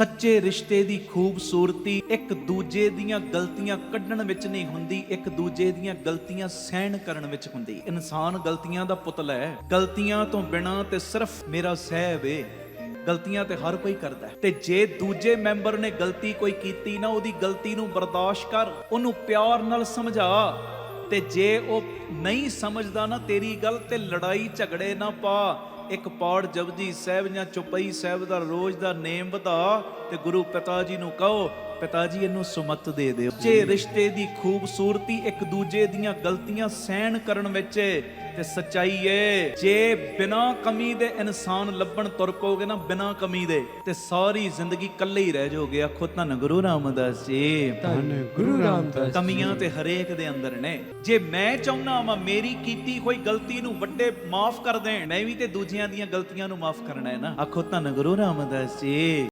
ਸੱਚੇ ਰਿਸ਼ਤੇ ਦੀ ਖੂਬਸੂਰਤੀ ਇੱਕ ਦੂਜੇ ਦੀਆਂ ਗਲਤੀਆਂ ਕੱਢਣ ਵਿੱਚ ਨਹੀਂ ਹੁੰਦੀ, ਇੱਕ ਦੂਜੇ ਦੀਆਂ ਗਲਤੀਆਂ ਸਹਿਣ ਕਰਨ ਵਿੱਚ ਹੁੰਦੀ। ਇਨਸਾਨ ਗਲਤੀਆਂ ਦਾ ਪੁਤਲਾ ਹੈ। ਗਲਤੀਆਂ ਤੋਂ ਬਿਨਾਂ ਤੇ ਸਿਰਫ ਮੇਰਾ ਸਹਿਬ ਏ। ਗਲਤੀਆਂ ਤੇ ਹਰ ਕੋਈ ਕਰਦਾ ਹੈ, ਤੇ ਜੇ ਦੂਜੇ ਮੈਂਬਰ ਨੇ ਗਲਤੀ ਕੋਈ ਕੀਤੀ ਨਾ, ਉਹਦੀ ਗਲਤੀ ਨੂੰ ਬਰਦਾਸ਼ਤ ਕਰ, ਉਹਨੂੰ ਪਿਆਰ ਨਾਲ ਸਮਝਾ। ਤੇ ਜੇ ਉਹ ਨਹੀਂ ਸਮਝਦਾ ਨਾ ਤੇਰੀ ਗੱਲ, ਤੇ ਲੜਾਈ ਝਗੜੇ ਨਾ ਪਾ। ਇੱਕ ਪਾਠ ਜਪਜੀ ਸਾਹਿਬ ਜਾਂ ਚੁਪਈ ਸਾਹਿਬ ਦਾ ਰੋਜ਼ ਦਾ ਨੇਮ ਵਧਾ, ਤੇ ਗੁਰੂ ਪਿਤਾ ਜੀ ਨੂੰ ਕਹੋ, ਪਿਤਾ ਜੀ ਇਹਨੂੰ ਸੁਮਤ ਦੇ ਦਿਓ। ਜੇ ਰਿਸ਼ਤੇ ਦੀ ਖੂਬਸੂਰਤੀ ਇੱਕ ਦੂਜੇ ਦੀਆਂ ਗਲਤੀਆਂ ਸਹਿਣ ਕਰਨ ਵਿੱਚ ਤੇ ਸੱਚਾਈ ਏ। ਜੇ ਬਿਨਾਂ ਕਮੀ ਦੇ ਇਨਸਾਨ ਲੱਭਣ ਤੁਰ ਪਓਗੇ ਨਾ, ਬਿਨਾਂ ਕਮੀ ਦੇ, ਤੇ ਸਾਰੀ ਜ਼ਿੰਦਗੀ ਇਕੱਲੇ ਹੀ ਰਹਿ ਜਾਓਗੇ। ਆਖੋ ਧੰਨ ਗੁਰੂ ਰਾਮਦਾਸ ਜੀ, ਧੰਨ ਗੁਰੂ ਰਾਮਦਾਸ। ਕਮੀਆਂ ਤੇ ਹਰੇਕ ਦੇ ਅੰਦਰ ਨੇ। ਜੇ ਮੈਂ ਚਾਹੁੰਦਾ ਵਾਂ ਮੇਰੀ ਕੀਤੀ ਕੋਈ ਗਲਤੀ ਨੂੰ ਵੱਡੇ ਮਾਫ ਕਰ ਦੇਣ, ਮੈਂ ਵੀ ਤੇ ਦੂਜਿਆਂ ਦੀਆਂ ਗਲਤੀਆਂ ਨੂੰ ਮਾਫ ਕਰਨਾ ਹੈ ਨਾ। ਆਖੋ ਧੰਨ ਗੁਰੂ ਰਾਮਦਾਸ ਜੀ।